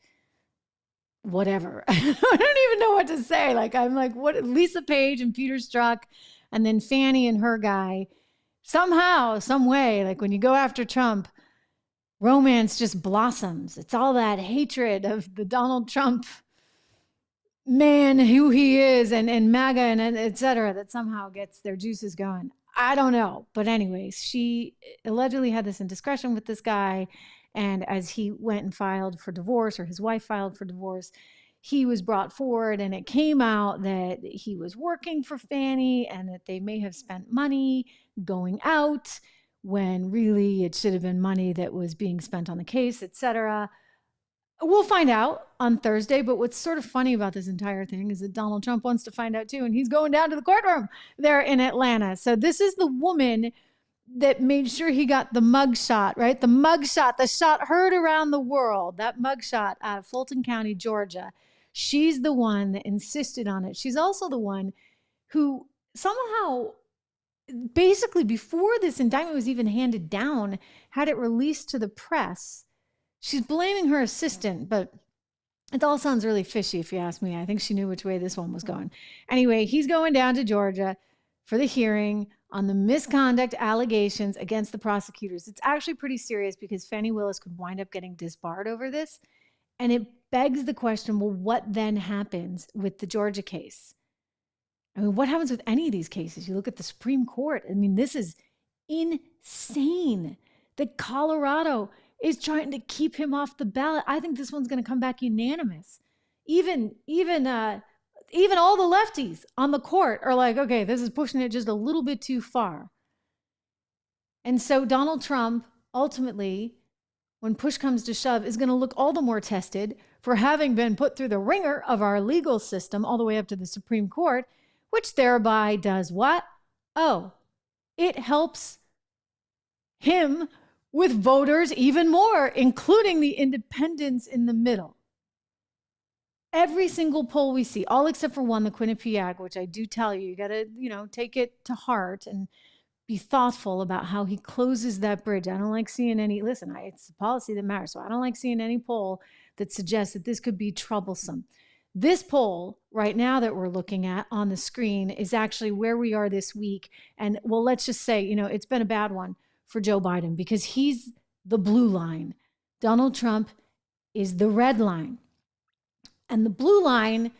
whatever. I don't even know what to say. I'm like, what? Lisa Page and Peter Strzok, and then Fannie and her guy. Somehow, some way, like when you go after Trump, romance just blossoms. It's all that hatred of the Donald Trump man, who he is, and MAGA, and et cetera, that somehow gets their juices going. I don't know. But anyways, she allegedly had this indiscretion with this guy, And as he went and filed for divorce, or his wife filed for divorce, he was brought forward, and it came out that he was working for Fannie and that they may have spent money going out when really it should have been money that was being spent on the case, etc. We'll find out on Thursday, but what's sort of funny about this entire thing is that Donald Trump wants to find out too, and he's going down to the courtroom there in Atlanta. So this is the woman that made sure he got the mugshot, right? The mugshot, the shot heard around the world, that mugshot out of Fulton County, Georgia. She's the one that insisted on it. She's also the one who somehow, basically before this indictment was even handed down, had it released to the press. She's blaming her assistant, but it all sounds really fishy if you ask me. I think she knew which way this one was going. Anyway, he's going down to Georgia for the hearing on the misconduct allegations against the prosecutors. It's actually pretty serious because Fani Willis could wind up getting disbarred over this. And it begs the question, well, what then happens with the Georgia case? I mean, what happens with any of these cases? You look at the Supreme Court. I mean, this is insane that Colorado is trying to keep him off the ballot. I think this one's going to come back unanimous. Even all the lefties on the court are like, okay, this is pushing it just a little bit too far. And so Donald Trump, ultimately, when push comes to shove, is going to look all the more tested for having been put through the ringer of our legal system all the way up to the Supreme Court, which thereby does what? Oh, it helps him with voters even more, including the independents in the middle. Every single poll we see, all except for one, the Quinnipiac, which I do tell you, you got to, take it to heart and be thoughtful about how he closes that bridge. I don't like seeing any, it's the policy that matters. So I don't like seeing any poll that suggests that this could be troublesome. This poll right now that we're looking at on the screen is actually where we are this week. And well, let's just say, it's been a bad one for Joe Biden because he's the blue line. Donald Trump is the red line. And the blue line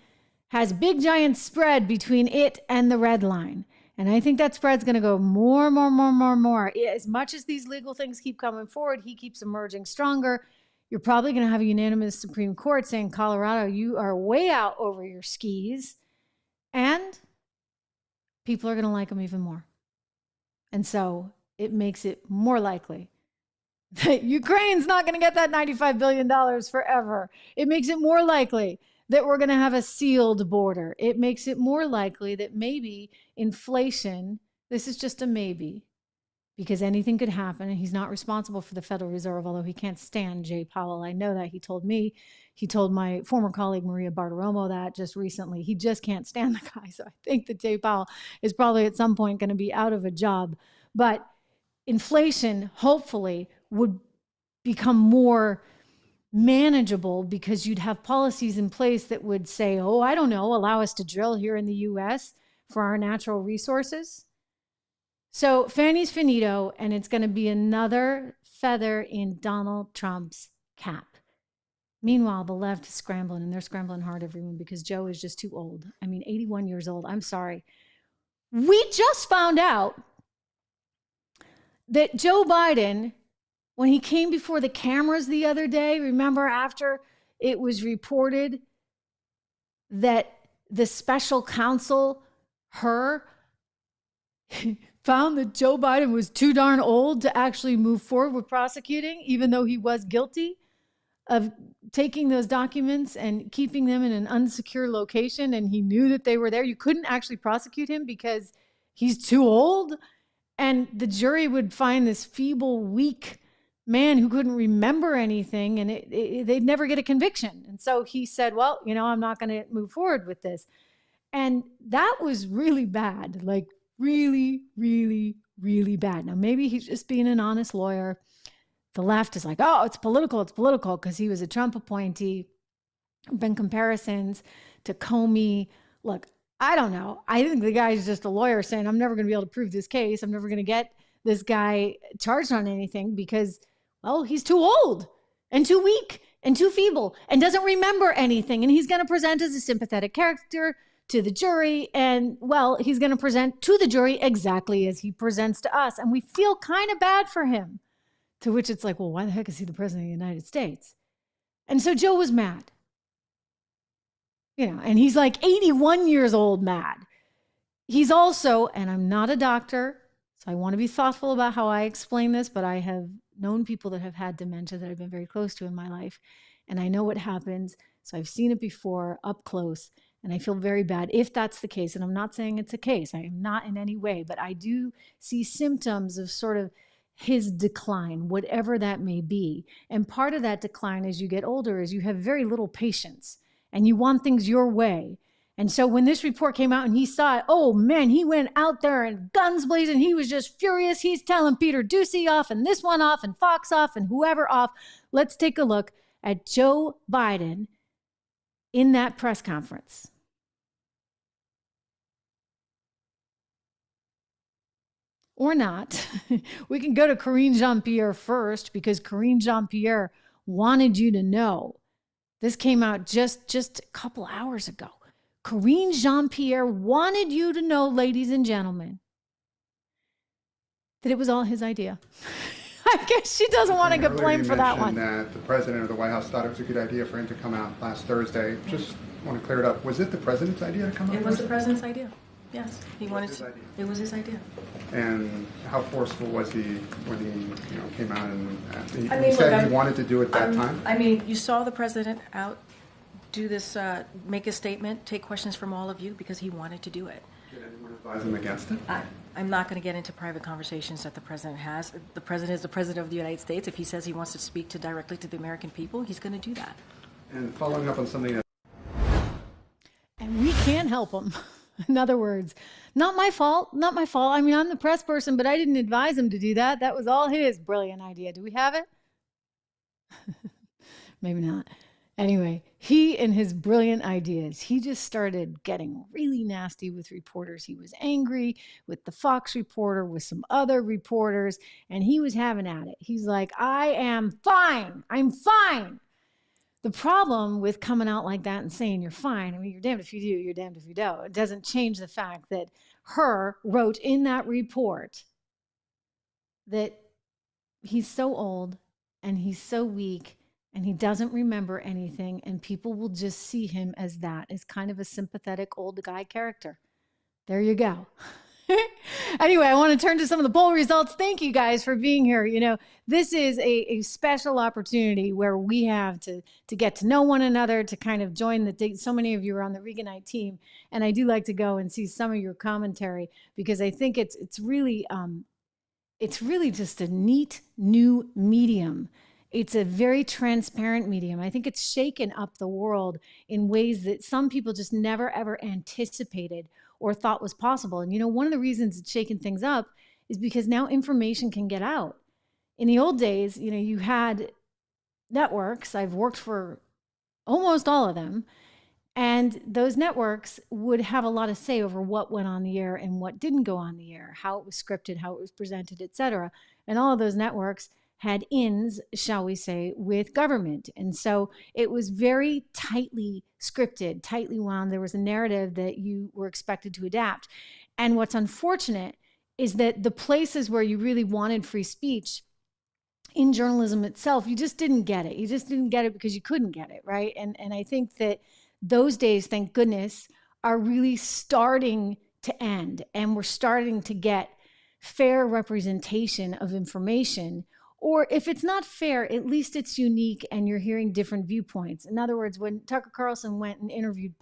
has big giant spread between it and the red line. And I think that spread's going to go more. As much as these legal things keep coming forward, he keeps emerging stronger. You're probably going to have a unanimous Supreme Court saying, Colorado, you are way out over your skis. And people are going to like him even more. And so it makes it more likely that Ukraine's not going to get that $95 billion forever. It makes it more likely that we're going to have a sealed border. It makes it more likely that maybe inflation, this is just a maybe, because anything could happen, and he's not responsible for the Federal Reserve, although he can't stand Jay Powell. I know that. He told me, he told my former colleague Maria Bartiromo that just recently. He just can't stand the guy. So I think that Jay Powell is probably at some point going to be out of a job. But inflation, hopefully, would become more manageable because you'd have policies in place that would say, allow us to drill here in the U.S. for our natural resources. So Fanny's finito, and it's going to be another feather in Donald Trump's cap. Meanwhile, the left is scrambling, and they're scrambling hard, everyone, because Joe is just too old. 81 years old. I'm sorry. We just found out that Joe Biden, when he came before the cameras the other day, remember after it was reported that the special counsel, found that Joe Biden was too darn old to actually move forward with prosecuting, even though he was guilty of taking those documents and keeping them in an unsecure location, and he knew that they were there. You couldn't actually prosecute him because he's too old, and the jury would find this feeble, weak man who couldn't remember anything, and they'd never get a conviction. And so he said, well, I'm not going to move forward with this. And that was really bad, like really, really, really bad. Now, maybe he's just being an honest lawyer. The left is like, oh, it's political because he was a Trump appointee. There have been comparisons to Comey. Look, I don't know. I think the guy's just a lawyer saying, I'm never going to be able to prove this case. I'm never going to get this guy charged on anything because, well, he's too old and too weak and too feeble and doesn't remember anything. And he's going to present as a sympathetic character to the jury. And, well, he's going to present to the jury exactly as he presents to us. And we feel kind of bad for him To which it's like, well, why the heck is he the president of the United States? And so Joe was mad. And he's like 81 years old mad. He's also, and I'm not a doctor, so I want to be thoughtful about how I explain this, but I have known people that have had dementia that I've been very close to in my life, and I know what happens. So I've seen it before up close, and I feel very bad if that's the case. And I'm not saying it's a case. I am not in any way, but I do see symptoms of sort of his decline, whatever that may be. And part of that decline as you get older is you have very little patience and you want things your way. And so when this report came out and he saw it, oh man, he went out there and guns blazing. He was just furious. He's telling Peter Doocy off and this one off and Fox off and whoever off. Let's take a look at Joe Biden in that press conference. Or not. We can go to Karine Jean-Pierre first because Karine Jean-Pierre wanted you to know. This came out just a couple hours ago. Karine Jean-Pierre wanted you to know, ladies and gentlemen, that it was all his idea. I guess she doesn't want to get blamed for that one. That the president of the White House thought it was a good idea for him to come out last Thursday. Just want to clear it up. Was it the president's idea to come out? It was the president's idea. Yes, he wanted to. It was his idea. And how forceful was he when he came out and he said he wanted to do it that time? I mean, you saw the president out do this, make a statement, take questions from all of you because he wanted to do it. Did anyone advise him against it? I'm not going to get into private conversations that the president has. The president is the president of the United States. If he says he wants to speak directly to the American people, he's going to do that. And following up on something that... And we can't help him. In other words, not my fault, not my fault. I mean, I'm the press person, but I didn't advise him to do that. That was all his brilliant idea. Do we have it? Maybe not. Anyway, he and his brilliant ideas, he just started getting really nasty with reporters. He was angry with the Fox reporter, with some other reporters, and he was having at it. He's like, I am fine. I'm fine. The problem with coming out like that and saying you're fine, I mean, you're damned if you do, you're damned if you don't. It doesn't change the fact that Her wrote in that report that he's so old and he's so weak and he doesn't remember anything, and people will just see him as that, as kind of a sympathetic old guy character. There you go. Anyway, I want to turn to some of the poll results. Thank you guys for being here. You know, this is a special opportunity where we have to get to know one another, to kind of join so many of you are on the Reganite team. And I do like to go and see some of your commentary because I think it's really just a neat new medium. It's a very transparent medium. I think it's shaken up the world in ways that some people just never, ever anticipated or thought was possible. And, you know, one of the reasons it's shaken things up is because now information can get out. In the old days, you know, you had networks. I've worked for almost all of them. And those networks would have a lot of say over what went on the air and what didn't go on the air, how it was scripted, how it was presented, et cetera. And all of those networks had ins, shall we say, with government. And so it was very tightly scripted, tightly wound. There was a narrative that you were expected to adapt. And what's unfortunate is that the places where you really wanted free speech in journalism itself, you just didn't get it. You just didn't get it because you couldn't get it, right? And I think that those days, thank goodness, are really starting to end. And we're starting to get fair representation of information. Or if it's not fair, at least it's unique and you're hearing different viewpoints. In other words, when Tucker Carlson went and interviewed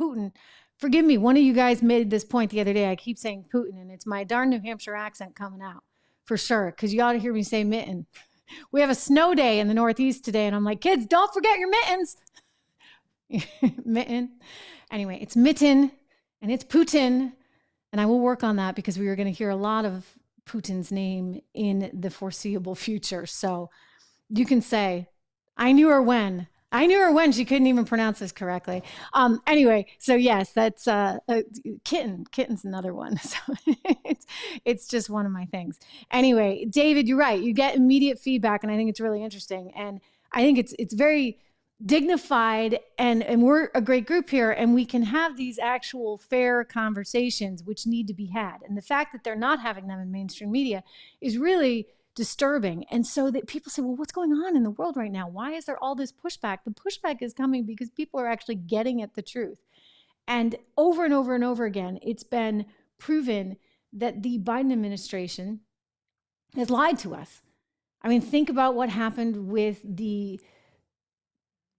Putin, forgive me, one of you guys made this point the other day. I keep saying Putin, and it's my darn New Hampshire accent coming out for sure, because you ought to hear me say mitten. We have a snow day in the Northeast today, and I'm like, kids, don't forget your mittens. Mitten. Anyway, it's mitten, and it's Putin, and I will work on that because we are going to hear a lot of Putin's name in the foreseeable future. So you can say, I knew her when she couldn't even pronounce this correctly. Anyway, so yes, that's kitten. Kitten's another one. So it's just one of my things. Anyway, David, you're right. You get immediate feedback, and I think it's really interesting. And I think it's very dignified, and we're a great group here, and we can have these actual fair conversations which need to be had. And the fact that they're not having them in mainstream media is really disturbing. And so that people say, well, what's going on in the world right now? Why is there all this pushback? The pushback is coming because people are actually getting at the truth. And over and over and over again, it's been proven that the Biden administration has lied to us. I mean, think about what happened with the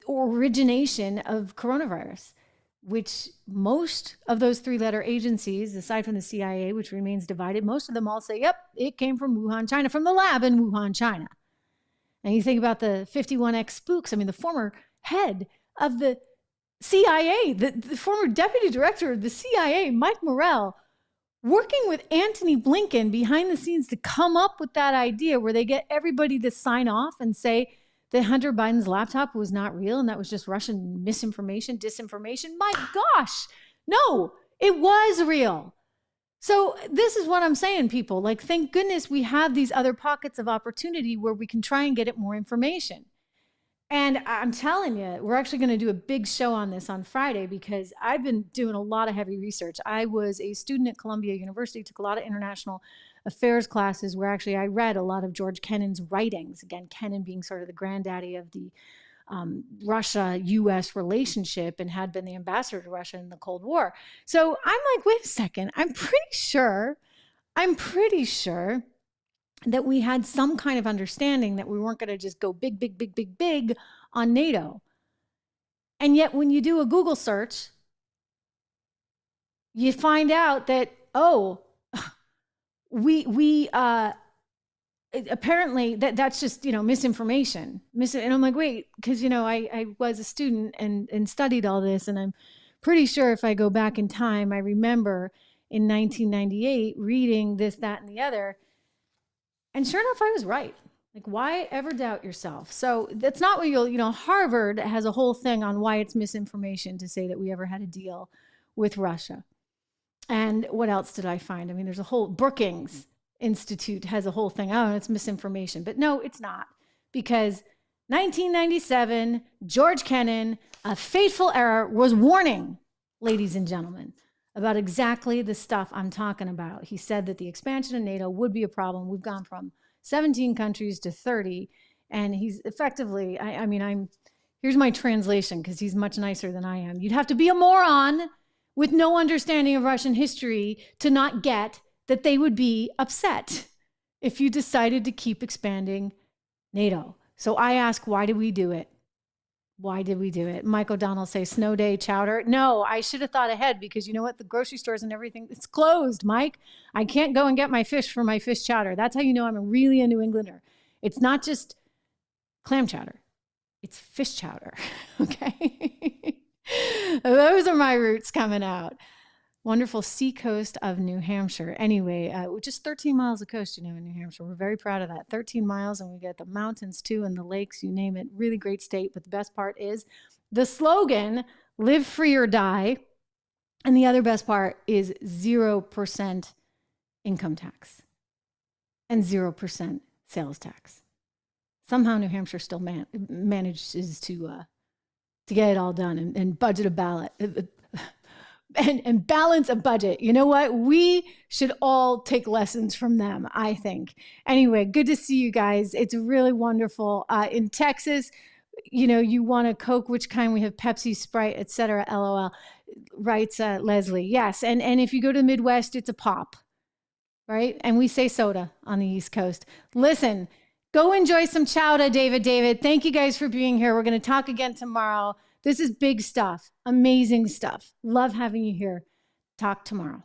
origination of coronavirus, which most of those three-letter agencies, aside from the CIA, which remains divided, most of them all say, yep, it came from Wuhan, China, from the lab in Wuhan, China. And you think about the 51X spooks. I mean, the former head of the CIA, the former deputy director of the CIA, Mike Morrell, working with Antony Blinken behind the scenes to come up with that idea where they get everybody to sign off and say that Hunter Biden's laptop was not real and that was just Russian misinformation, disinformation. My gosh, no, it was real. So this is what I'm saying, people. Like, thank goodness we have these other pockets of opportunity where we can try and get it more information. And I'm telling you, we're actually going to do a big show on this on Friday because I've been doing a lot of heavy research. I was a student at Columbia University, took a lot of international affairs classes where actually I read a lot of George Kennan's writings. Again, Kennan being sort of the granddaddy of the Russia-U.S. relationship and had been the ambassador to Russia in the Cold War. So I'm like, wait a second, I'm pretty sure that we had some kind of understanding that we weren't going to just go big, big, big, big, big on NATO. And yet when you do a Google search, you find out that, apparently that's just, misinformation. And I'm like, wait, because, I was a student and studied all this. And I'm pretty sure if I go back in time, I remember in 1998 reading this, that, and the other. And sure enough, I was right. Like, why ever doubt yourself? So that's not what Harvard has a whole thing on why it's misinformation to say that we ever had a deal with Russia. And what else did I find? I mean, there's a whole, Brookings Institute has a whole thing. Oh, it's misinformation. But no, it's not. Because 1997, George Kennan, a fateful error, was warning, ladies and gentlemen, about exactly the stuff I'm talking about. He said that the expansion of NATO would be a problem. We've gone from 17 countries to 30. And he's effectively, here's my translation because he's much nicer than I am. You'd have to be a moron with no understanding of Russian history to not get that they would be upset if you decided to keep expanding NATO. So I ask, why did we do it? Why did we do it? Mike O'Donnell say snow day chowder. No, I should have thought ahead because you know what? The grocery stores and everything, it's closed, Mike. I can't go and get my fish for my fish chowder. That's how you know I'm really a New Englander. It's not just clam chowder. It's fish chowder, okay? Those are my roots coming out. Wonderful seacoast of New Hampshire. Anyway, just 13 miles of coast, in New Hampshire. We're very proud of that. 13 miles, and we get the mountains too, and the lakes, you name it. Really great state. But the best part is the slogan, live free or die. And the other best part is 0% income tax and 0% sales tax. Somehow New Hampshire still manages to get it all done and budget a ballot. And balance a budget. You know what? We should all take lessons from them, I think. Anyway, good to see you guys. It's really wonderful. In Texas, you want a Coke, which kind? We have Pepsi, Sprite, etc. LOL, writes Leslie. Yes, and if you go to the Midwest, it's a pop, right? And we say soda on the East Coast. Listen, go enjoy some chowder, David. Thank you guys for being here. We're going to talk again tomorrow. This is big stuff, amazing stuff. Love having you here. Talk tomorrow.